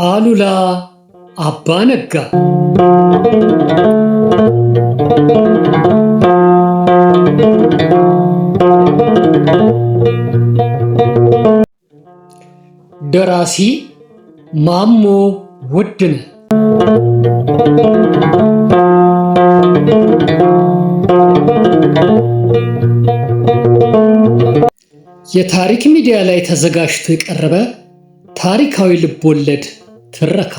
አሉላ አባ ነጋ ደራሲ ማሞ ውድነህ የታሪክ ሚዲያ ላይ ተዘጋጅቶ የቀረበ ታሪካዊ ልቦለድ ትረካ።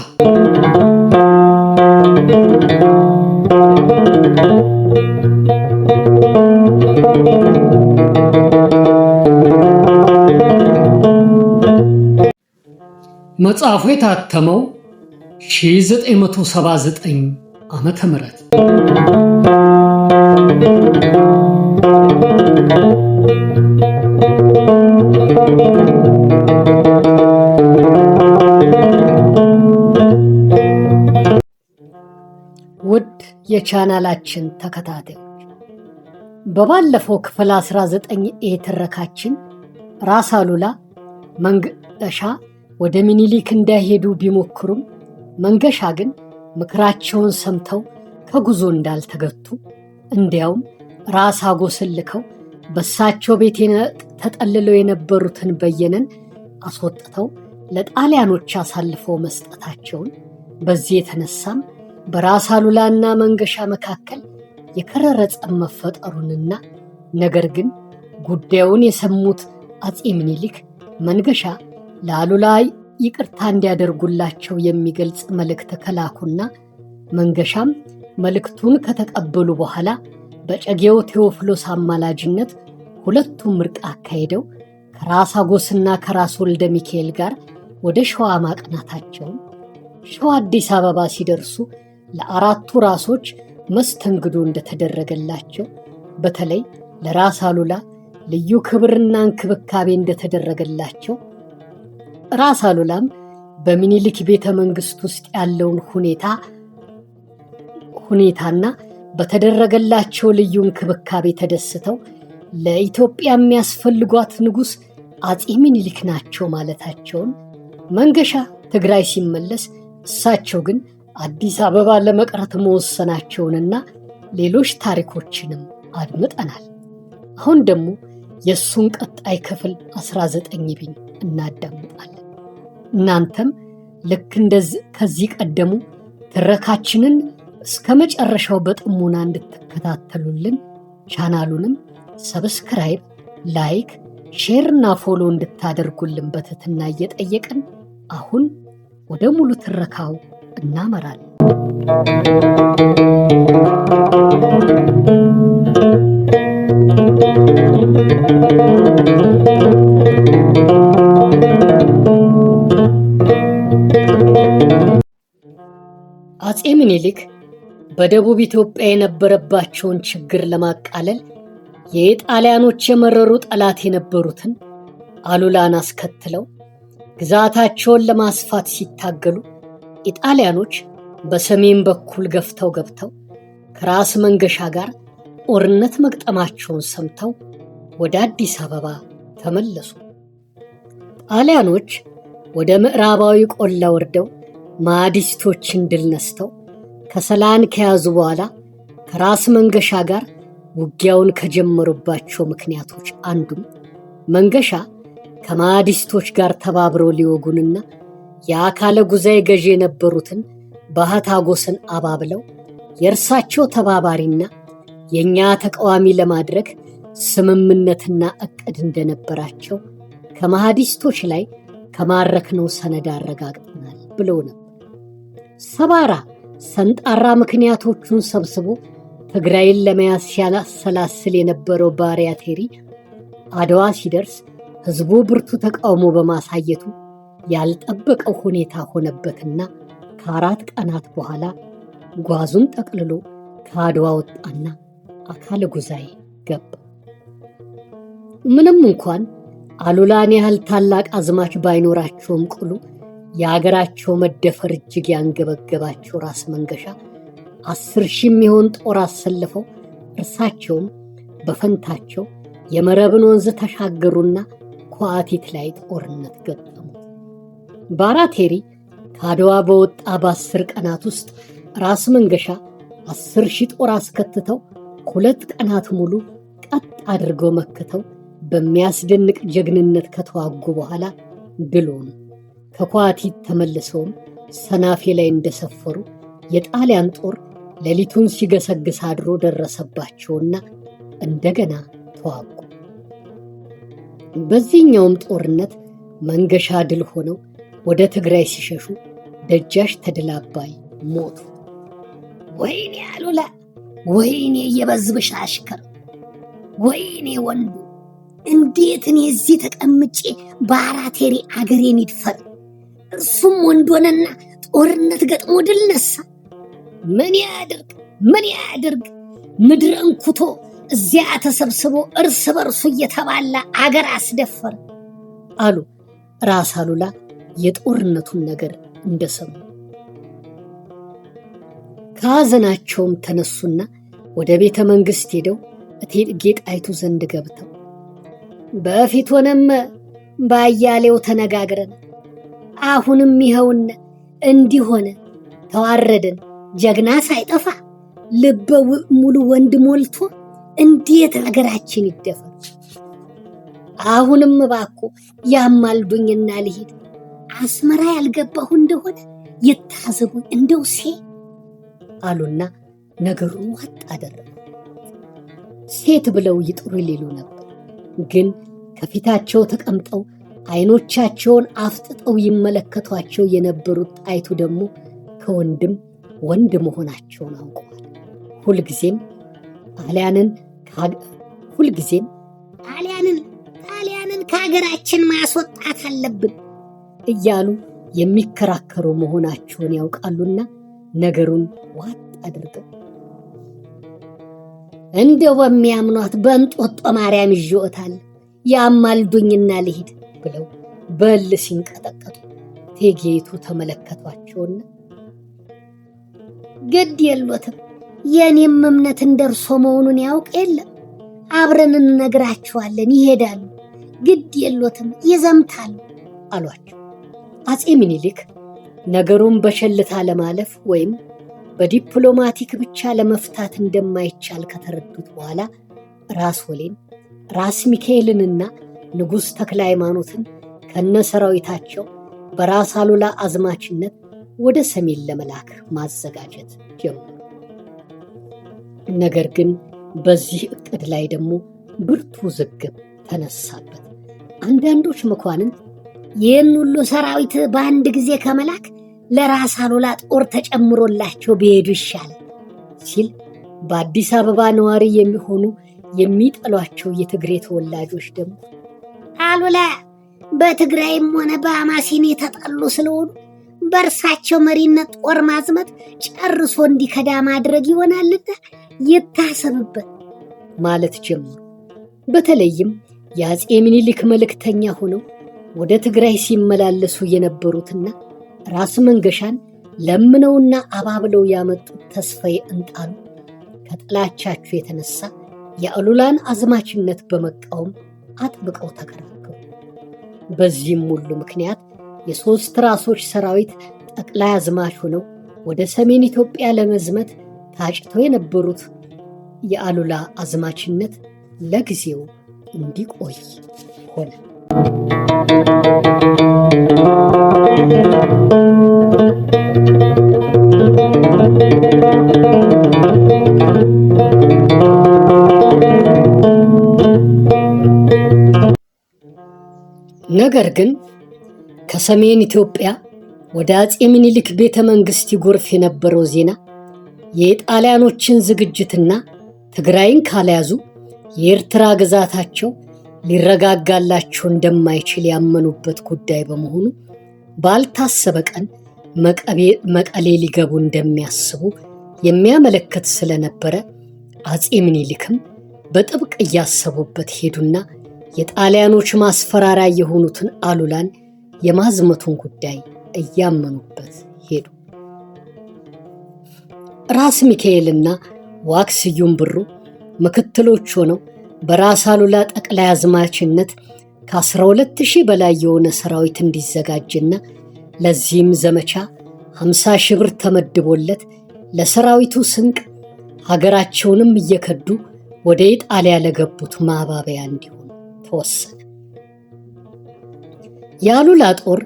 መጽሐፉ የታተመው 1979 ዓመተ ምህረት ውድ የቻናላችን ተከታታዮች በባለፈው ክፍል 19 ትረካችን ራስ አሉላ መንገሻ ወደ ምኒልክ እንዳይሄዱ ቢሞክሩም መንገሻ ግን ምክራቸውን ሰምተው ከጉዞ እንዳልተገቱ እንዲያውም ራስ አጎስን ልከው በሳቸው ቤት ተጠልለው የነበሩትን በየነን አስወጥተው ለጣሊያኖች አሳልፈው መስጠታቸውን በዚህ የተነሳም በራስ አሉላና መንገሻ መካከል የከረረ ጸብ መፈጠሩንና ነገር ግን ጉዳዩን የሰሙት አፄ ምኒልክ መንገሻ ለአሉላ ይቅርታ እንዲያደርጉላቸው የሚገልጽ መልእክት ከላኩና መንገሻም መልእክቱን ከተቀበሉ በኋላ በጨጌው ቴዎፍሎስ አማላጅነት ሁለቱም እርቅ አካሄደው ከራስ አጎስና ከራስ ወልደ ሚካኤል ጋር ወደ ሸዋ ማቅናታቸውን ሸዋ አዲስ አበባ ሲደርሱ ለአራቱ ራሶች መስተንግዶ እንደተደረገላቸው በተለይ ለራስ አሉላ ልዩ ክብርና እንክብካቤ እንደተደረገላቸው ራስ አሉላም በምኒልክ ቤተ መንግስት ውስጥ ያለውን ሁኔታና በተደረገላቸው ልዩ እንክብካቤ ተደስተው ለኢትዮጵያ የሚያስፈልጓት ንጉሥ አፄ ምኒልክ ናቸው ማለታቸውን መንገሻ ትግራይ ሲመለስ እሳቸው ግን አዲስ አበባ ለመቅረት መወሰናቸውንና ሌሎች ታሪኮችንም አድምጠናል። አሁን ደግሞ የእሱን ቀጣይ ክፍል 19 እናዳምጣለን። እናንተም ልክ እንደዚህ ከዚህ ቀደሙ ትረካችንን እስከ መጨረሻው በጥሞና እንድትከታተሉልን ቻናሉንም ሰብስክራይብ፣ ላይክ፣ ሼር እና ፎሎ እንድታደርጉልን በትህትና እየጠየቅን አሁን ወደ ሙሉ ትረካው እናመራለን። አፄ ምኒልክ በደቡብ ኢትዮጵያ የነበረባቸውን ችግር ለማቃለል የጣሊያኖች የመረሩ ጠላት የነበሩትን አሉላን አስከትለው ግዛታቸውን ለማስፋት ሲታገሉ ኢጣሊያኖች በሰሜን በኩል ገፍተው ገብተው ከራስ መንገሻ ጋር ጦርነት መግጠማቸውን ሰምተው ወደ አዲስ አበባ ተመለሱ። ጣሊያኖች ወደ ምዕራባዊ ቆላ ወርደው ማዲስቶችን ድል ነስተው ከሰላን ከያዙ በኋላ ከራስ መንገሻ ጋር ውጊያውን ከጀመሩባቸው ምክንያቶች አንዱም መንገሻ ከማዲስቶች ጋር ተባብረው ሊወጉንና የአካለ ጉዛይ ገዢ የነበሩትን ባህታ አጎስን አባብለው የእርሳቸው ተባባሪና የእኛ ተቃዋሚ ለማድረግ ስምምነትና ዕቅድ እንደነበራቸው ከማዲስቶች ላይ ከማረክነው ሰነድ አረጋግጠናል ብለው ነበር። ሰባራ ሰንጣራ ምክንያቶቹን ሰብስቦ ትግራይን ለመያዝ ሲያሰላስል የነበረው ባሪያቴሪ አድዋ ሲደርስ ሕዝቡ ብርቱ ተቃውሞ በማሳየቱ ያልጠበቀው ሁኔታ ሆነበትና ከ4 ቀናት በኋላ ጓዙን ጠቅልሎ ከአድዋ ወጣና አካለ ጉዛይ ገባ። ምንም እንኳን አሉላን ያህል ታላቅ አዝማች ባይኖራቸውም ቅሉ የአገራቸው መደፈር እጅግ ያንገበገባቸው ራስ መንገሻ 10,000 የሚሆን ጦር አሰልፈው እርሳቸውም በፈንታቸው የመረብን ወንዝ ተሻገሩና ኳቲት ላይ ጦርነት ገጠሙ። ባራቴሪ ከአድዋ በወጣ በ10 ቀናት ውስጥ ራስ መንገሻ 10,000 ጦር አስከትተው 2 ቀናት ሙሉ ቀጥ አድርገው መክተው በሚያስደንቅ ጀግንነት ከተዋጉ በኋላ ድል ሆኑ። ከኳቲት ተመልሰውም ሰናፌ ላይ እንደሰፈሩ የጣሊያን ጦር ሌሊቱን ሲገሰግስ አድሮ ደረሰባቸውና እንደገና ተዋጉ። በዚህኛውም ጦርነት መንገሻ ድል ሆነው ወደ ትግራይ ሲሸሹ ደጃች ተድላ አባይ ሞቱ። ወይኔ አሉላ፣ ወይኔ የበዝብሽ አሽከር፣ ወይኔ ወንዱ፣ እንዴት እኔ እዚህ ተቀምጬ በአራቴሪ አገሬን ይድፈር፣ እሱም ወንድ ሆነና ጦርነት ገጥሞ ድል ነሳ። ምን ያድርግ ምን ያድርግ፣ ምድርን ኩቶ እዚያ ተሰብስቦ እርስ በርሱ እየተባላ አገር አስደፈረ አሉ ራስ አሉላ የጦርነቱን ነገር እንደሰሙ። ከሐዘናቸውም ተነሱና ወደ ቤተ መንግሥት ሄደው እቴጌ ጣይቱ ዘንድ ገብተው በፊት ሆነም ባያሌው ተነጋግረን አሁንም ይኸውነ እንዲህ ሆነ ተዋረደን፣ ጀግና ሳይጠፋ ልበ ሙሉ ወንድ ሞልቶ እንዴት አገራችን ይደፈር? አሁንም እባክዎ ያማልዱኝና ልሂድ፣ አስመራ ያልገባሁ እንደሆነ ይታዘቡኝ እንደው አሉና ነገሩን ዋጥ አደረጉ። ሴት ብለው ይጥሩ ሊሉ ነበር፣ ግን ከፊታቸው ተቀምጠው አይኖቻቸውን አፍጥጠው ይመለከቷቸው የነበሩት ጣይቱ ደግሞ ከወንድም ወንድ መሆናቸውን አውቀዋል። ሁልጊዜም ጣሊያንን ከሀገራችን ማስወጣት አለብን እያሉ የሚከራከሩ መሆናቸውን ያውቃሉና ነገሩን ዋጥ አድርገው እንደው በሚያምኗት በእንጦጦ ማርያም ይዤዎታል፣ ያማልዱኝና ልሂድ ብለው በል ሲንቀጠቀጡ እቴጌይቱ ተመለከቷቸውና ግድ የሎትም፣ የኔም እምነት እንደርሶ መሆኑን ያውቅ የለም፣ አብረን እንነግራቸዋለን፣ ይሄዳሉ፣ ግድ የሎትም፣ ይዘምታሉ አሏቸው። አፄ ምኒልክ ነገሩን በሸልታ ለማለፍ ወይም በዲፕሎማቲክ ብቻ ለመፍታት እንደማይቻል ከተረዱት በኋላ ራስ ወሌን፣ ራስ ሚካኤልንና ንጉሥ ተክለ ሃይማኖትን ከነሰራዊታቸው በራስ አሉላ አዝማችነት ወደ ሰሜን ለመላክ ማዘጋጀት ጀመሩ። ነገር ግን በዚህ ዕቅድ ላይ ደግሞ ብርቱ ውዝግብ ተነሳበት። አንዳንዶች መኳንንት ይህን ሁሉ ሰራዊት በአንድ ጊዜ ከመላክ ለራስ አሉላ ጦር ተጨምሮላቸው ቢሄዱ ይሻላል ሲል፣ በአዲስ አበባ ነዋሪ የሚሆኑ የሚጠሏቸው የትግሬ ተወላጆች ደግሞ አሉላ በትግራይም ሆነ በአማሲን የተጣሉ ስለሆኑ በእርሳቸው መሪነት ጦር ማዝመት ጨርሶ እንዲከዳ ማድረግ ይሆናልና ይታሰብበት ማለት ጀመሩ። በተለይም የአፄ ምኒልክ መልእክተኛ ሆነው ወደ ትግራይ ሲመላለሱ የነበሩትና ራስ መንገሻን ለምነውና አባብለው ያመጡት ተስፋዬ እንጣሉ ከጥላቻቸው የተነሳ የአሉላን አዝማችነት በመቃወም አጥብቀው ተከራከሩ። በዚህም ሁሉ ምክንያት የሶስት ራሶች ሰራዊት ጠቅላይ አዝማች ሆነው ወደ ሰሜን ኢትዮጵያ ለመዝመት ታጭተው የነበሩት የአሉላ አዝማችነት ለጊዜው እንዲቆይ ሆነ። ነገር ግን ከሰሜን ኢትዮጵያ ወደ አፄ ምኒልክ ቤተ መንግሥት ይጎርፍ የነበረው ዜና የጣሊያኖችን ዝግጅትና ትግራይን ካልያዙ የኤርትራ ግዛታቸው ሊረጋጋላቸው እንደማይችል ያመኑበት ጉዳይ በመሆኑ ባልታሰበ ቀን መቀሌ ሊገቡ እንደሚያስቡ የሚያመለክት ስለነበረ አፄ ምኒልክም በጥብቅ እያሰቡበት ሄዱና የጣሊያኖች ማስፈራሪያ የሆኑትን አሉላን የማዝመቱን ጉዳይ እያመኑበት ሄዱ። ራስ ሚካኤልና ዋክስዩም ብሩ ምክትሎች ሆነው በራስ አሉላ ጠቅላይ አዝማችነት ከ12,000 በላይ የሆነ ሰራዊት እንዲዘጋጅና ለዚህም ዘመቻ 50 ሺህ ብር ተመድቦለት ለሰራዊቱ ስንቅ ሀገራቸውንም እየከዱ ወደ ኢጣሊያ ለገቡት ማባበያ እንዲሆን ተወሰነ። የአሉላ ጦር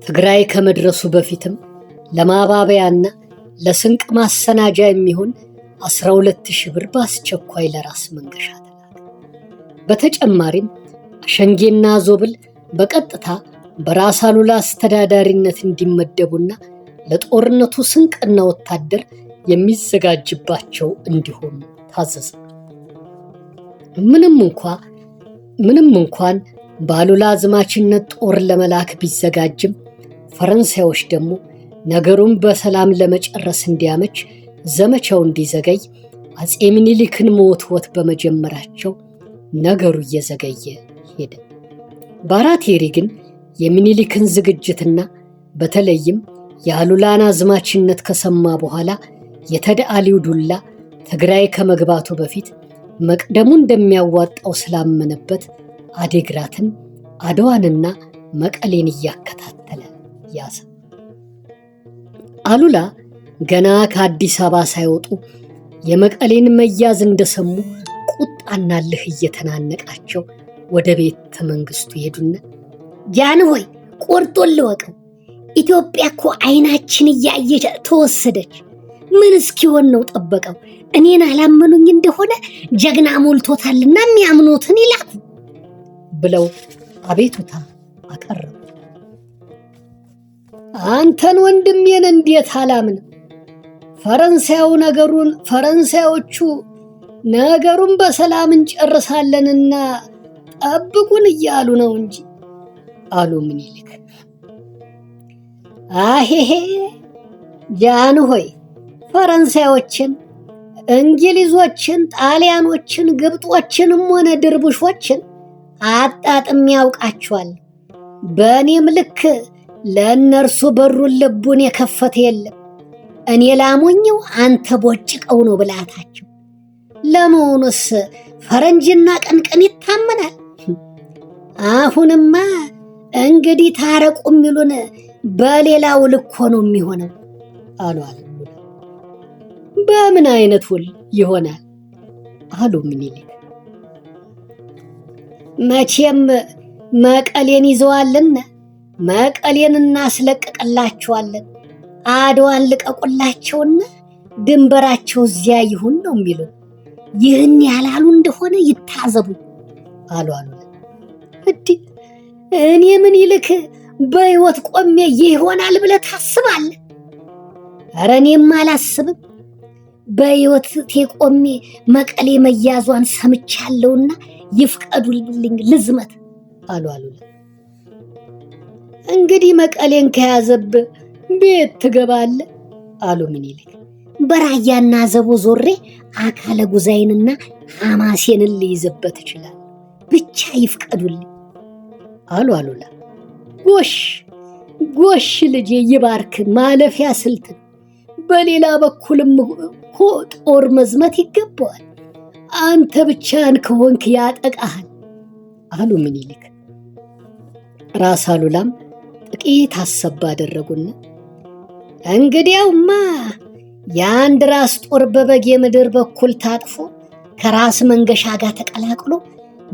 ትግራይ ከመድረሱ በፊትም ለማባበያና ለስንቅ ማሰናጃ የሚሆን 12,000 ብር በአስቸኳይ ለራስ መንገሻ ተላከ። በተጨማሪም አሸንጌና ዞብል በቀጥታ በራስ አሉላ አስተዳዳሪነት እንዲመደቡና ለጦርነቱ ስንቅና ወታደር የሚዘጋጅባቸው እንዲሆኑ ታዘዘ። ምንም እንኳን በአሉላ አዝማችነት ጦር ለመላክ ቢዘጋጅም ፈረንሳዮች ደግሞ ነገሩን በሰላም ለመጨረስ እንዲያመች ዘመቻው እንዲዘገይ አፄ ምኒልክን መወትወት በመጀመራቸው ነገሩ እየዘገየ ሄደ። ባራቴሪ ግን የሚኒሊክን ዝግጅትና በተለይም የአሉላን አዝማችነት ከሰማ በኋላ የተደአሊው ዱላ ትግራይ ከመግባቱ በፊት መቅደሙ እንደሚያዋጣው ስላመነበት አዴግራትን፣ አድዋንና መቀሌን እያከታተለ ያዘ። አሉላ ገና ከአዲስ አበባ ሳይወጡ የመቀሌን መያዝ እንደሰሙ ቁጣና ልህ እየተናነቃቸው ወደ ቤተ መንግስቱ ሄዱና ጃንሆይ ቆርጦን ልወቀው፣ ኢትዮጵያ እኮ አይናችን እያየች ተወሰደች። ምን እስኪሆን ነው ጠበቀው? እኔን አላመኑኝ እንደሆነ ጀግና ሞልቶታልና የሚያምኑትን ይላኩ ብለው አቤቱታ አቀረቡ። አንተን ወንድሜን እንዴት አላምንም? ፈረንሳዮቹ ነገሩን በሰላም እንጨርሳለንና ጠብቁን እያሉ ነው እንጂ አሉ ምኒልክ። አሄሄ ጃንሆይ ፈረንሳዮችን፣ እንግሊዞችን፣ ጣሊያኖችን፣ ግብጦችንም ሆነ ድርብሾችን አጣጥም ያውቃቸዋል። በእኔም ልክ ለእነርሱ በሩን ልቡን የከፈተ የለም። እኔ ላሞኘው አንተ ቦጭቀው ነው ብላታቸው። ለመሆኑስ ፈረንጅና ቀንቀን ይታመናል? አሁንማ እንግዲህ ታረቁ የሚሉን በሌላው ልኮ ነው የሚሆነው አሉ። በምን አይነት ውል ይሆናል አሉ ምኒልክ። መቼም መቀሌን ይዘዋልና መቀሌን እናስለቅቅላቸዋለን፣ አድዋን ልቀቁላቸውና ድንበራቸው እዚያ ይሁን ነው የሚሉን። ይህን ያላሉ እንደሆነ ይታዘቡ አሉ። እኔ ምኒልክ በሕይወት ቆሜ ይሆናል ብለህ ታስባለህ? ኧረ እኔም አላስብም። በሕይወቴ ቆሜ መቀሌ መያዟን ሰምቻለሁና ይፍቀዱልኝ ልዝመት አሉ። እንግዲህ መቀሌን ከያዘብህ ቤት ትገባለህ አሉ ምኒልክ። በራያና ዘቦ ዞሬ አካለ ጉዛይንና ሐማሴንን ልይዝበት ይችላል፣ ብቻ ይፍቀዱልኝ አሉ አሉላ። ጎሽ ልጄ ይባርክ፣ ማለፊያ ስልት ነው። በሌላ በኩልም እኮ ጦር መዝመት ይገባዋል። አንተ ብቻህን ከሆንክ ያጠቃሃል አሉ ምኒልክ። ራስ አሉላም ጥቂት አሰብ አደረጉና እንግዲያውማ የአንድ ራስ ጦር በበጌ ምድር በኩል ታጥፎ ከራስ መንገሻ ጋር ተቀላቅሎ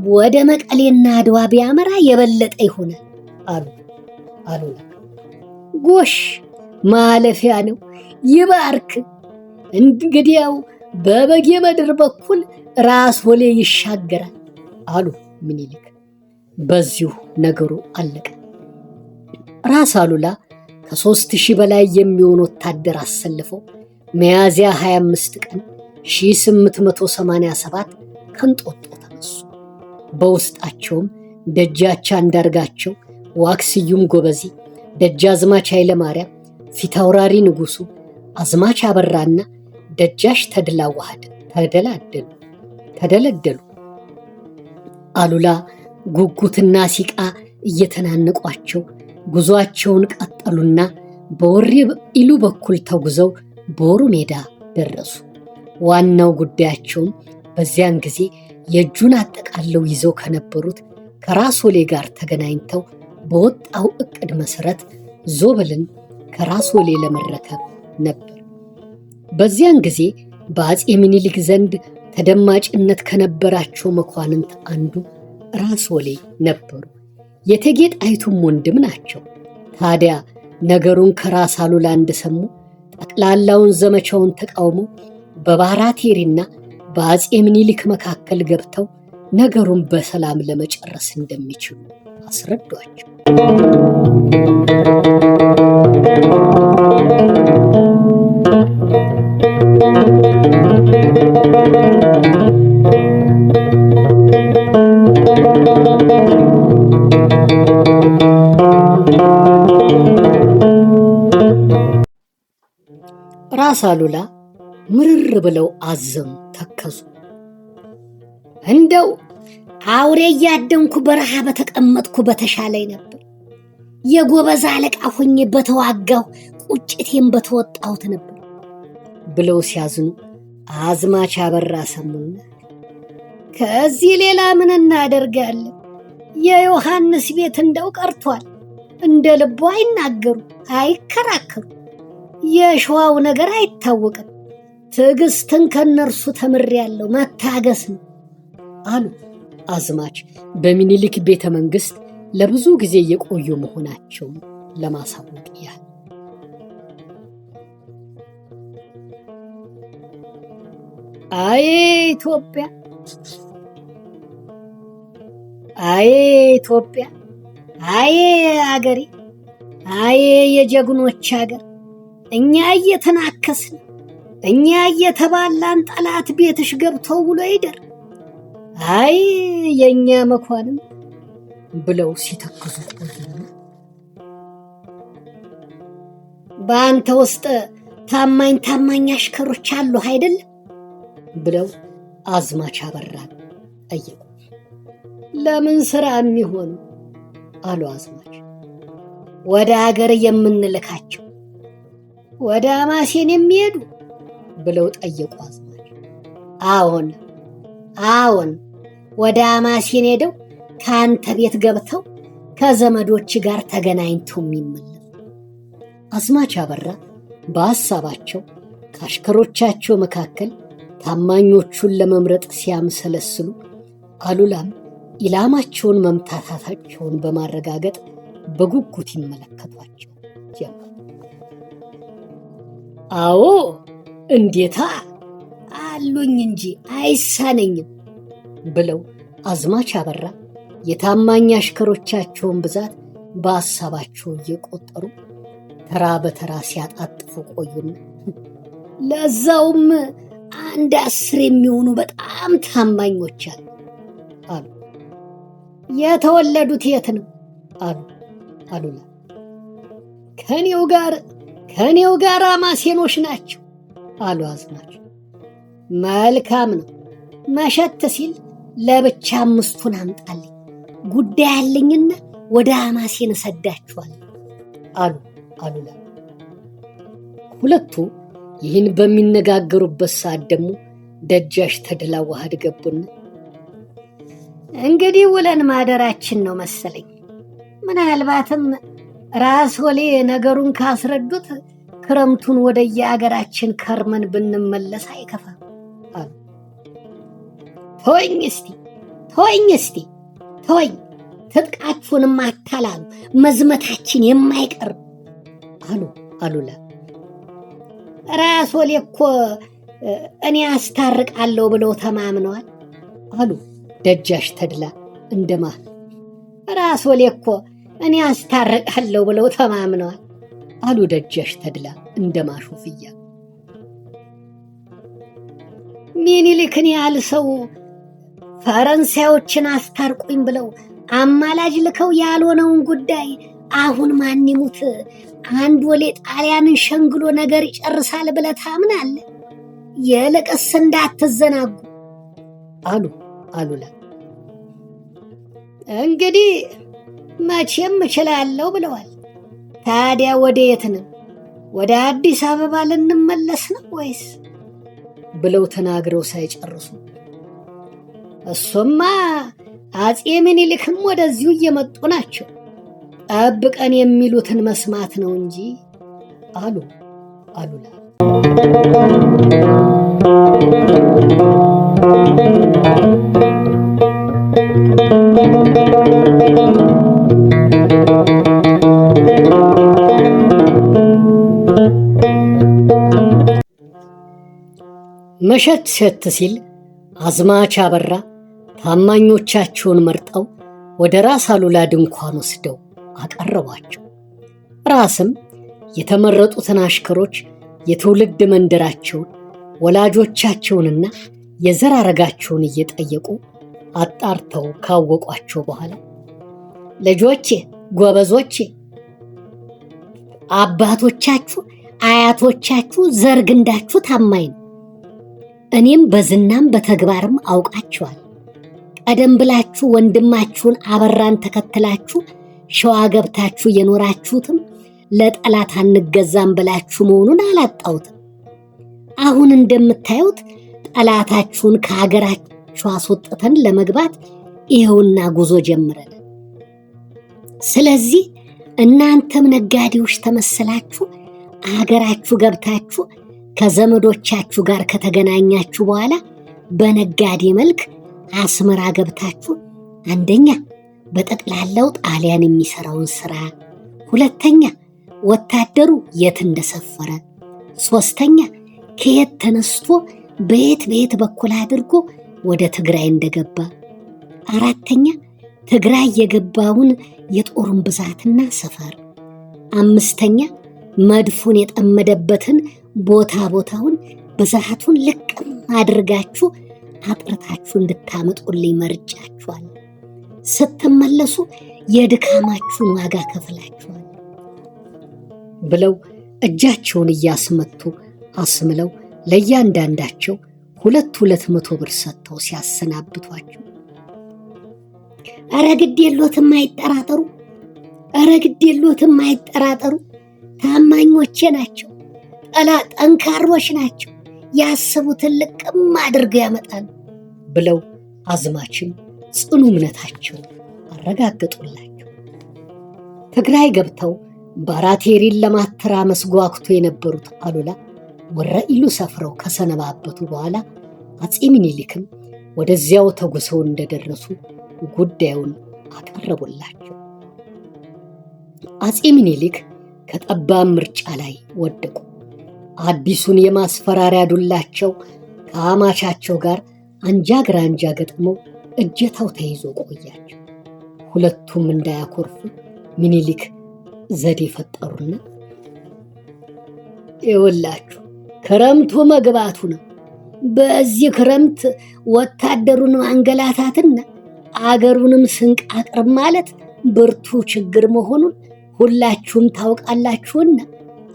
ወደ መቀሌና አድዋ ቢያመራ የበለጠ ይሆናል አሉ አሉላ። ጎሽ ማለፊያ ነው፣ ይባርክ። እንግዲያው በበጌ ምድር በኩል ራስ ወሌ ይሻገራል አሉ ምኒልክ። በዚሁ ነገሩ አለቀ። ራስ አሉላ ከ3000 በላይ የሚሆን ወታደር አሰልፈው ሚያዝያ 25 ቀን 1887 ከንጦጦ ተነሱ። በውስጣቸውም ደጃች አንዳርጋቸው፣ ዋክስዩም ጎበዜ፣ ደጃዝማች ኃይለማርያም፣ ፊታውራሪ ንጉሱ፣ አዝማች አበራና ደጃች ተድላ ዋህድ ተደለደሉ። አሉላ ጉጉትና ሲቃ እየተናነቋቸው ጉዞአቸውን ቀጠሉና በወሬ ኢሉ በኩል ተጉዘው ቦሩ ሜዳ ደረሱ። ዋናው ጉዳያቸውም በዚያን ጊዜ የእጁን አጠቃለው ይዘው ከነበሩት ከራስ ወሌ ጋር ተገናኝተው በወጣው እቅድ መሰረት ዞብልን ከራስ ወሌ ለመረከብ ነበር። በዚያን ጊዜ በአፄ ምኒልክ ዘንድ ተደማጭነት ከነበራቸው መኳንንት አንዱ ራስ ወሌ ነበሩ። የእቴጌ ጣይቱም ወንድም ናቸው። ታዲያ ነገሩን ከራስ አሉላ እንደሰሙ ጠቅላላውን ዘመቻውን ተቃውመው በባራቴሪና በአፄ ምኒልክ መካከል ገብተው ነገሩን በሰላም ለመጨረስ እንደሚችሉ አስረዷቸው። ራስ አሉላ ምርር ብለው አዘኑ፣ ተከዙ። እንደው አውሬ እያደንኩ በረሃ በተቀመጥኩ በተሻለኝ ነበር። የጎበዝ አለቃ ሆኜ በተዋጋሁ ቁጭቴን በተወጣሁት ነበር ብለው ሲያዝኑ አዝማች አበራ ሰሙና ከዚህ ሌላ ምን እናደርጋለን? የዮሐንስ ቤት እንደው ቀርቷል። እንደ ልቡ አይናገሩ፣ አይከራከሩ። የሸዋው ነገር አይታወቅም። ትዕግስትን ከነርሱ ተምሬያለሁ፣ መታገስ ነው አሉ አዝማች በሚኒሊክ ቤተ መንግስት ለብዙ ጊዜ የቆዩ መሆናቸውን ለማሳወቅ ያህል። አይ ኢትዮጵያ፣ አይ ኢትዮጵያ፣ አይ አገሬ፣ አይ የጀግኖች አገር፣ እኛ እየተናከስን እኛ እየተባላን ጠላት ቤትሽ ገብተው ውሎ ይደር፣ አይ የኛ መኳንን ብለው ሲተክዙ በአንተ ውስጥ ታማኝ አሽከሮች አሉ አይደል ብለው አዝማች አበራን ጠየቁ። ለምን ስራ የሚሆኑ አሉ አዝማች። ወደ አገር የምንልካቸው ወደ አማሴን የሚሄዱ ብለው ጠየቁ አዝማች። አዎን ወደ አማሴን ሄደው ከአንተ ቤት ገብተው ከዘመዶች ጋር ተገናኝተው የሚመለሱ። አዝማች አበራ በሐሳባቸው ከአሽከሮቻቸው መካከል ታማኞቹን ለመምረጥ ሲያምሰለስሉ አሉላም ኢላማቸውን መምታታቸውን በማረጋገጥ በጉጉት ይመለከቷቸው ጀመር። አዎ እንዴታ አሉኝ እንጂ አይሳነኝም ብለው አዝማች አበራ የታማኝ አሽከሮቻቸውን ብዛት በሐሳባቸው እየቆጠሩ ተራ በተራ ሲያጣጥፉ ቆዩና ለዛውም 10 የሚሆኑ በጣም ታማኞች አሉ። የተወለዱት የት ነው አሉ አሉላ። ከኔው ጋር አማሴኖች ናቸው አሉ አዝማች። መልካም ነው፣ መሸት ሲል ለብቻ 5ቱን አምጣልኝ፣ ጉዳይ አለኝና ወደ አማሴን እሰዳችኋለሁ አሉ አሉላ። ሁለቱ ይህን በሚነጋገሩበት ሰዓት ደግሞ ደጃች ተድላ ዋህድ ገቡና እንግዲህ ውለን ማደራችን ነው መሰለኝ፣ ምናልባትም ራስ ወሌ ነገሩን ካስረዱት ክረምቱን ወደ የአገራችን ከርመን ብንመለስ አይከፋም አሉ። ተወኝ እስቲ ትጥቃችሁንም አታላሉ፣ መዝመታችን የማይቀር አሉ አሉላ። ራስ ወሌ እኮ እኔ አስታርቃለሁ ብለው ተማምነዋል አሉ ደጃች ተድላ እንደማ። ራስ ወሌ እኮ እኔ አስታርቃለሁ ብለው ተማምነዋል አሉ ደጃች ተድላ እንደማሾፍያ። ሚኒሊክን ያህል ሰው ፈረንሳዮችን አስታርቁኝ ብለው አማላጅ ልከው ያልሆነውን ጉዳይ አሁን ማን ይሙት አንድ ወሌ ጣሊያንን ሸንግሎ ነገር ይጨርሳል ብለህ ታምናለህ? የለቀስ እንዳትዘናጉ አሉ አሉላ። እንግዲህ መቼም እችላለሁ ብለዋል። ታዲያ ወደ የት ነው? ወደ አዲስ አበባ ልንመለስ ነው ወይስ ብለው ተናግረው ሳይጨርሱ እሱማ አፄ ምኒልክም ወደዚሁ እየመጡ ናቸው ጠብቀን የሚሉትን መስማት ነው እንጂ አሉ አሉላ። መሸት ሸት ሲል አዝማች አበራ ታማኞቻቸውን መርጠው ወደ ራስ አሉላ ድንኳን ወስደው አቀረቧቸው። ራስም የተመረጡትን አሽከሮች የትውልድ መንደራቸውን፣ ወላጆቻቸውንና የዘር ሐረጋቸውን እየጠየቁ አጣርተው ካወቋቸው በኋላ ልጆቼ፣ ጎበዞቼ፣ አባቶቻችሁ አያቶቻችሁ ዘር ግንዳችሁ ታማኝ ነው። እኔም በዝናም በተግባርም አውቃችኋል። ቀደም ብላችሁ ወንድማችሁን አበራን ተከትላችሁ ሸዋ ገብታችሁ የኖራችሁትም ለጠላት አንገዛም ብላችሁ መሆኑን አላጣሁትም። አሁን እንደምታዩት ጠላታችሁን ከሀገራችሁ አስወጥተን ለመግባት ይኸውና ጉዞ ጀምረን። ስለዚህ እናንተም ነጋዴዎች ተመሰላችሁ አገራችሁ ገብታችሁ ከዘመዶቻችሁ ጋር ከተገናኛችሁ በኋላ በነጋዴ መልክ አስመራ ገብታችሁ አንደኛ በጠቅላላው ጣሊያን የሚሰራውን ስራ፣ ሁለተኛ ወታደሩ የት እንደሰፈረ፣ ሶስተኛ ከየት ተነስቶ በየት በኩል አድርጎ ወደ ትግራይ እንደገባ፣ አራተኛ ትግራይ የገባውን የጦሩን ብዛትና ሰፈር፣ አምስተኛ መድፉን የጠመደበትን ቦታውን ብዛቱን ልቅም አድርጋችሁ አጥርታችሁ እንድታመጡልኝ መርጫችኋል። ስትመለሱ የድካማችሁን ዋጋ ከፍላችኋል ብለው እጃቸውን እያስመቱ አስምለው ለእያንዳንዳቸው 200 ብር ሰጥተው ሲያሰናብቷቸው፣ ኧረ ግድ የሎትም አይጠራጠሩ፣ ኧረ ግድ የሎትም አይጠራጠሩ፣ ታማኞቼ ናቸው፣ ጠንካሮች ናቸው፣ ያሰቡትን ልቅም አድርገው ያመጣሉ ብለው አዝማችም ጽኑ እምነታቸው አረጋገጡላቸው። ትግራይ ገብተው ባራቴሪን ለማተራመስ ጓጉቶ የነበሩት አሉላ ወረኢሉ ሰፍረው ከሰነባበቱ በኋላ አፄ ምኒልክም ወደዚያው ተጉሰው እንደደረሱ ጉዳዩን አቀረቡላቸው። አፄ ምኒልክ ከጠባብ ምርጫ ላይ ወደቁ። አዲሱን የማስፈራሪያ ዱላቸው ከአማቻቸው ጋር አንጃ ግራንጃ ገጥመው እጀታው ተይዞ ቆያቸው። ሁለቱም እንዳያኮርፉ ምኒልክ ዘዴ ፈጠሩና ይኸውላችሁ ክረምቱ መግባቱ ነው። በዚህ ክረምት ወታደሩን ማንገላታትና አገሩንም ስንቅ አቅርብ ማለት ብርቱ ችግር መሆኑን ሁላችሁም ታውቃላችሁና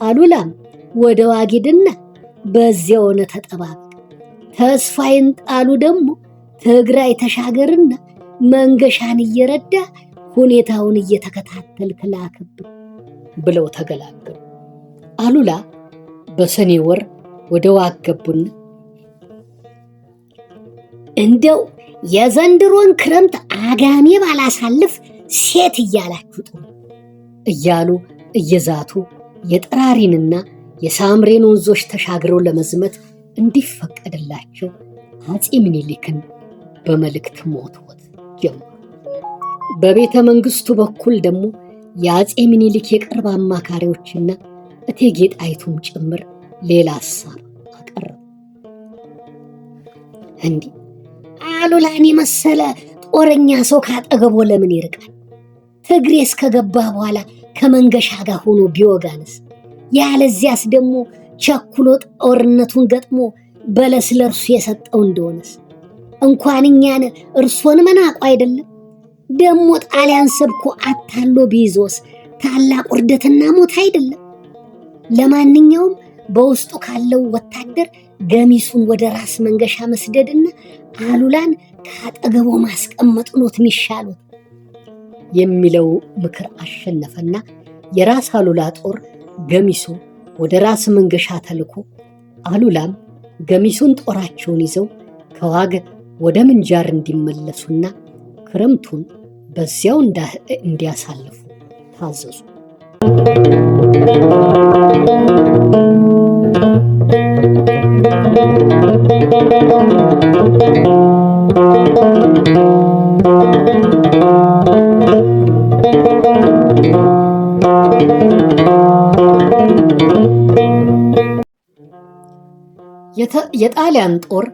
አሉላም ወደ ዋጊድና በዚያው ሆነ ተጠባበቅ፣ ተስፋዬን ጣሉ ደግሞ ትግራይ ተሻገርና መንገሻን እየረዳ ሁኔታውን እየተከታተልክ ላክብን ብለው ተገላገሉ። አሉላ በሰኔ ወር ወደ ዋግ ገቡና እንደው የዘንድሮን ክረምት አጋሜ ባላሳልፍ ሴት እያላችሁ ጥሩ እያሉ እየዛቱ የጠራሪንና የሳምሬን ወንዞች ተሻግረው ለመዝመት እንዲፈቀድላቸው አፄ ምኒልክን በመልእክት መወትወት ጀመሩ። በቤተ መንግስቱ በኩል ደግሞ የአፄ ምኒልክ የቅርብ አማካሪዎችና እቴጌ ጣይቱም ጭምር ሌላ ሐሳብ አቀረቡ። እንዲህ አሉላን የመሰለ ጦረኛ ሰው ካጠገቦ ለምን ይርቃል? ትግሬ እስከገባ በኋላ ከመንገሻ ጋር ሆኖ ቢወጋንስ? ያለዚያስ ደግሞ ቸኩሎ ጦርነቱን ገጥሞ በለስ ለእርሱ የሰጠው እንደሆነስ? እንኳን እኛን እርሶን መናቁ አይደለም ደግሞ ጣሊያን ሰብኮ አታሎ ቢይዞስ ታላቅ ውርደትና ሞት አይደለም? ለማንኛውም በውስጡ ካለው ወታደር ገሚሱን ወደ ራስ መንገሻ መስደድና አሉላን ከአጠገቦ ማስቀመጡ ነው የሚሻለው የሚለው ምክር አሸነፈና የራስ አሉላ ጦር ገሚሱ ወደ ራስ መንገሻ ተልኮ አሉላም ገሚሱን ጦራቸውን ይዘው ከዋግ ወደ ምንጃር እንዲመለሱና ክረምቱን በዚያው እንዲያሳልፉ ታዘዙ። የጣሊያን ጦር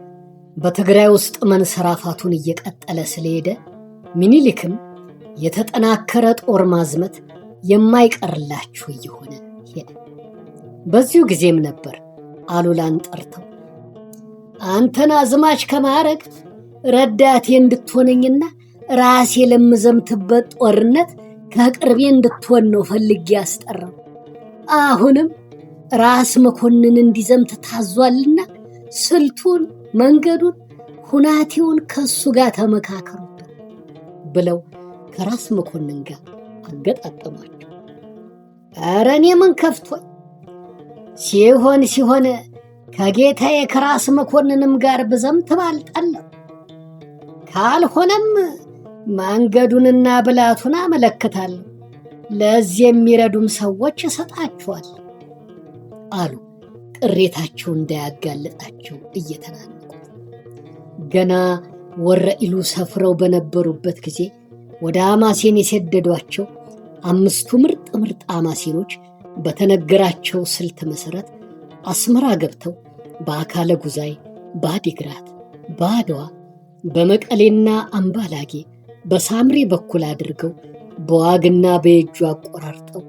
በትግራይ ውስጥ መንሰራፋቱን እየቀጠለ ስለሄደ ሚኒሊክም የተጠናከረ ጦር ማዝመት የማይቀርላችሁ እየሆነ ሄደ። በዚሁ ጊዜም ነበር አሉላን ጠርተው አንተን አዝማች ከማዕረግ ረዳቴ እንድትሆነኝና ራሴ ለምዘምትበት ጦርነት ከቅርቤ እንድትሆን ነው ፈልጌ ያስጠራው። አሁንም ራስ መኮንን እንዲዘምት ታዟልና ስልቱን፣ መንገዱን፣ ሁናቴውን ከሱ ጋር ተመካከሩበት ብለው ከራስ መኮንን ጋር አገጣጠሟቸው። ኧረ እኔ ምን ከፍቶኝ ሲሆን ከጌታዬ ከራስ መኮንንም ጋር ብዘምት ባልጠላው፣ ካልሆነም መንገዱንና ብላቱን አመለክታለሁ፣ ለዚህ የሚረዱም ሰዎች እሰጣቸዋል አሉ። ቅሬታቸው እንዳያጋልጣቸው እየተናነቁ ገና ወረኢሉ ሰፍረው በነበሩበት ጊዜ ወደ አማሴን የሰደዷቸው 5ቱ ምርጥ አማሴኖች በተነገራቸው ስልት መሰረት አስመራ ገብተው በአካለ ጉዛይ፣ በአዲግራት፣ በአድዋ፣ በመቀሌና አምባላጌ በሳምሪ በኩል አድርገው በዋግና በየጁ አቆራርጠው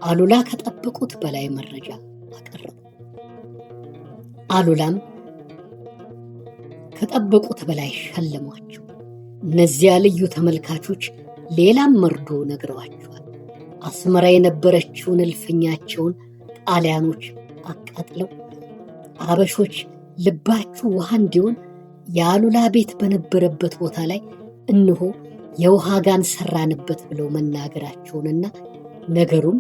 አሉላ ከጠበቁት በላይ መረጃ አቀረቡ። አሉላም ከጠበቁት በላይ ሸለሟቸው። እነዚያ ልዩ ተመልካቾች ሌላም መርዶ ነግረዋቸዋል። አስመራ የነበረችውን እልፍኛቸውን ጣሊያኖች አቃጥለው አበሾች ልባችሁ ውሃ እንዲሆን የአሉላ ቤት በነበረበት ቦታ ላይ እነሆ የውሃ ጋን ሰራንበት ብለው መናገራቸውንና ነገሩም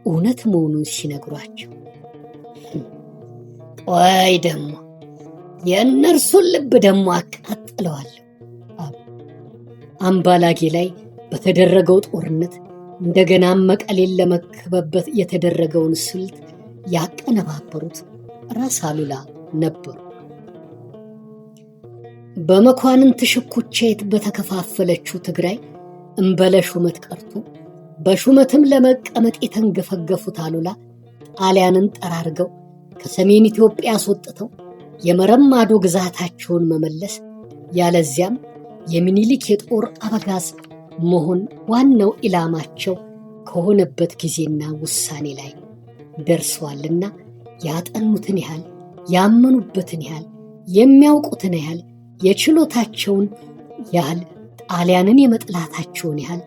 እውነት መሆኑን ሲነግሯቸው ቆይ ደግሞ የእነርሱን ልብ ደግሞ አቃጥለዋለሁ አሉ። አምባላጌ ላይ በተደረገው ጦርነት እንደገና መቀሌን ለመከበበት የተደረገውን ስልት ያቀነባበሩት ራስ አሉላ ነበሩ። በመኳንንት ሽኩቻ በተከፋፈለችው ትግራይ እምበለ ሹመት ቀርቶ በሹመትም ለመቀመጥ የተንገፈገፉት አሉላ ጣሊያንን ጠራርገው ከሰሜን ኢትዮጵያ አስወጥተው የመረብ ማዶ ግዛታቸውን መመለስ ያለዚያም የሚኒሊክ የጦር አበጋዝ መሆን ዋናው ኢላማቸው ከሆነበት ጊዜና ውሳኔ ላይ ደርሰዋልና ያጠኑትን ያህል፣ ያመኑበትን ያህል፣ የሚያውቁትን ያህል፣ የችሎታቸውን ያህል፣ ጣሊያንን የመጥላታቸውን ያህል፣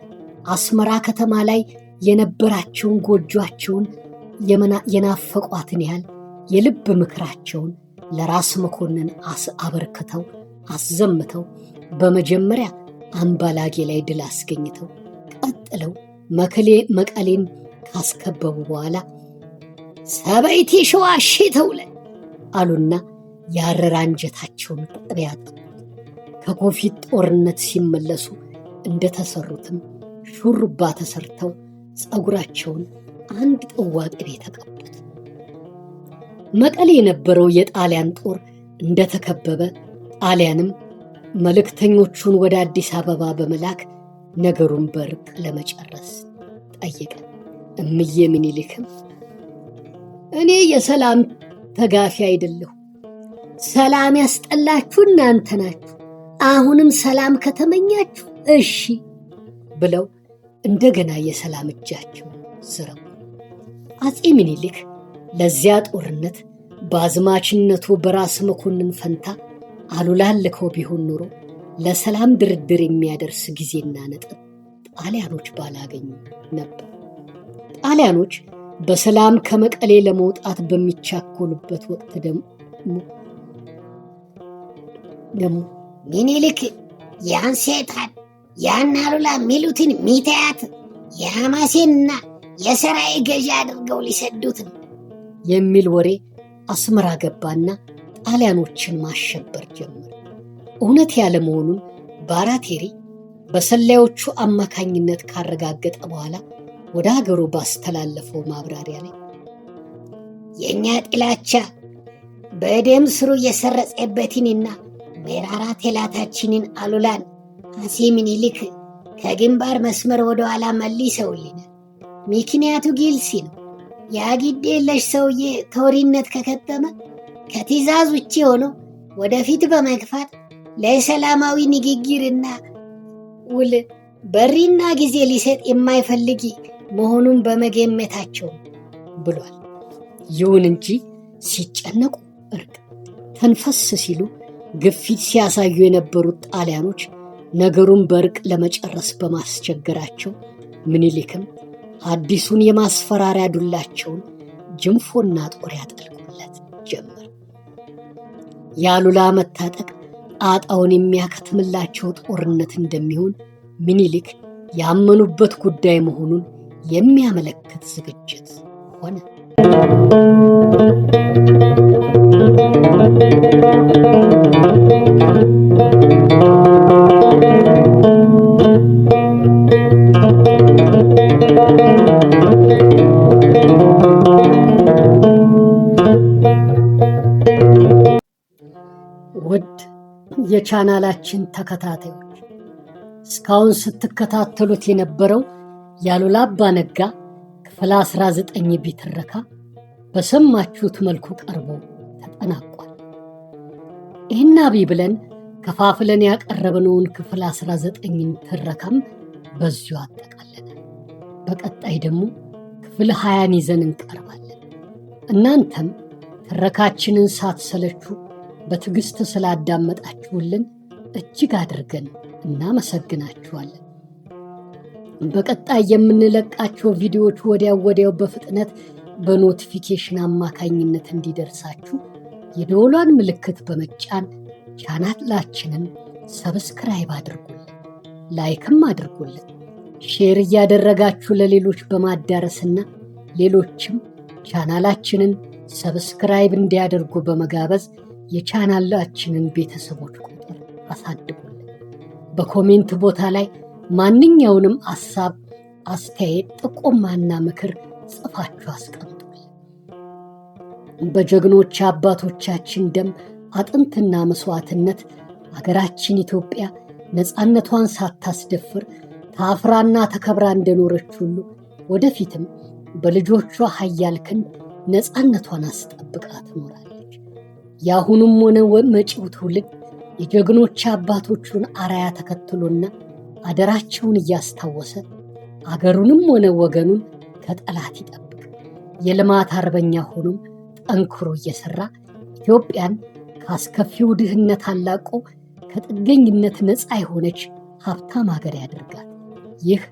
አስመራ ከተማ ላይ የነበራቸውን ጎጆአቸውን የናፈቋትን ያህል የልብ ምክራቸውን ለራስ መኮንን አበርክተው አስዘምተው በመጀመሪያ አምባላጌ ላይ ድል አስገኝተው ቀጥለው መቀሌን ካስከበቡ በኋላ ሰበይቲ ሸዋ ተውለ አሉና ያረረ አንጀታቸውን ቅጥያ ጠቁት። ከኮፊት ጦርነት ሲመለሱ እንደተሰሩትም ሹሩባ ተሰርተው ፀጉራቸውን አንድ ጥዋ ቅቤ ተቀቡት። መቀሌ የነበረው የጣሊያን ጦር እንደተከበበ ጣሊያንም መልእክተኞቹን ወደ አዲስ አበባ በመላክ ነገሩን በእርቅ ለመጨረስ ጠየቀ። እምዬ ምኒልክም እኔ የሰላም ተጋፊ አይደለሁ፣ ሰላም ያስጠላችሁ እናንተ ናችሁ፣ አሁንም ሰላም ከተመኛችሁ እሺ ብለው እንደገና የሰላም እጃቸውን ዘረጉ። አፄ ምኒልክ ለዚያ ጦርነት በአዝማችነቱ በራስ መኮንን ፈንታ አሉላን ልከው ቢሆን ኖሮ ለሰላም ድርድር የሚያደርስ ጊዜና ነጥብ ጣሊያኖች ባላገኙ ነበር። ጣሊያኖች በሰላም ከመቀሌ ለመውጣት በሚቻኮሉበት ወቅት ደግሞ ምኒልክ ያን ሴጣን ያን አሉላ ሚሉትን ሚታያት የሐማሴንና የሰራይ ገዢ አድርገው ሊሰዱት ነው የሚል ወሬ አስመራ ገባና ጣሊያኖችን ማሸበር ጀመረ። እውነት ያለ መሆኑን ባራቴሪ በሰላዮቹ አማካኝነት ካረጋገጠ በኋላ ወደ ሀገሩ ባስተላለፈው ማብራሪያ ላይ የእኛ ጥላቻ በደም ስሩ የሰረጸበትንና መራራ ጠላታችንን አሉላን አፄ ምኒልክ ከግንባር መስመር ወደ ኋላ መልሰውልናል። ምክንያቱ ግልጽ ነው። ያ ግድ የለሽ ሰውዬ ጦርነት ከከተመ ከትዕዛዝ ውጭ ሆኖ ወደፊት በመግፋት ለሰላማዊ ንግግርና ውል በሪና ጊዜ ሊሰጥ የማይፈልግ መሆኑን በመገመታቸው ብሏል። ይሁን እንጂ ሲጨነቁ እርቅ፣ ተንፈስ ሲሉ ግፊት ሲያሳዩ የነበሩት ጣሊያኖች ነገሩን በእርቅ ለመጨረስ በማስቸገራቸው ምኒልክም አዲሱን የማስፈራሪያ ዱላቸውን ጅንፎና ጦር ያጠልቁለት ጀመር። የአሉላ መታጠቅ ጣጣውን የሚያከትምላቸው ጦርነት እንደሚሆን ምኒልክ ያመኑበት ጉዳይ መሆኑን የሚያመለክት ዝግጅት ሆነ። ውድ የቻናላችን ተከታታዮች እስካሁን ስትከታተሉት የነበረው የአሉላ አባ ነጋ ክፍል 19 ቢትረካ በሰማችሁት መልኩ ቀርቦ ተጠናቋል። ይህን አቢ ብለን ከፋፍለን ያቀረብነውን ክፍል 19ን ትረካም በዚሁ አጠቃለናል። በቀጣይ ደግሞ ክፍል 20ን ይዘን እንቀርባለን። እናንተም ትረካችንን ሳትሰለቹ በትዕግስት ስላዳመጣችሁልን እጅግ አድርገን እናመሰግናችኋለን። በቀጣይ የምንለቃቸው ቪዲዮዎች ወዲያው በፍጥነት በኖቲፊኬሽን አማካኝነት እንዲደርሳችሁ የደወሏን ምልክት በመጫን ቻናላችንን ሰብስክራይብ አድርጉልን፣ ላይክም አድርጉልን። ሼር እያደረጋችሁ ለሌሎች በማዳረስና ሌሎችም ቻናላችንን ሰብስክራይብ እንዲያደርጉ በመጋበዝ የቻናላችንን ቤተሰቦች ቁጥር አሳድጉልን። በኮሜንት ቦታ ላይ ማንኛውንም ሐሳብ፣ አስተያየት፣ ጥቆማና ምክር ጽፋችሁ አስቀምጡልን። በጀግኖች አባቶቻችን ደም አጥንትና መስዋዕትነት አገራችን ኢትዮጵያ ነፃነቷን ሳታስደፍር ታፍራና ተከብራ እንደኖረች ሁሉ ወደፊትም በልጆቿ ኃያል ክንድ ነፃነቷን አስጠብቃ ትኖራለች። የአሁኑም ሆነ መጪው ትውልድ የጀግኖች አባቶቹን አርአያ ተከትሎና አደራቸውን እያስታወሰ አገሩንም ሆነ ወገኑን ከጠላት ይጠብቅ። የልማት አርበኛ ሆኖም ጠንክሮ እየሰራ ኢትዮጵያን ካስከፊው ድህነት አላቆ ከጥገኝነት ነፃ የሆነች ሀብታም ሀገር ያደርጋል። ይህ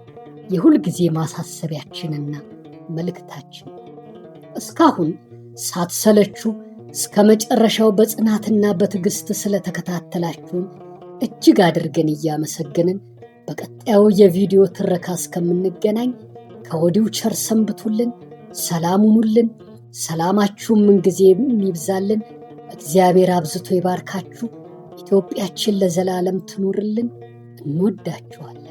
የሁል ጊዜ ማሳሰቢያችንና መልእክታችን። እስካሁን ሳትሰለቹ እስከ መጨረሻው በጽናትና በትዕግስት ስለተከታተላችሁን እጅግ አድርገን እያመሰገንን በቀጣዩ የቪዲዮ ትረካ እስከምንገናኝ ከወዲሁ ቸር ሰንብቱልን። ሰላም ሁኑልን። ሰላማችሁም ምንጊዜ ይብዛልን። እግዚአብሔር አብዝቶ ይባርካችሁ። ኢትዮጵያችን ለዘላለም ትኑርልን። እንወዳችኋለን።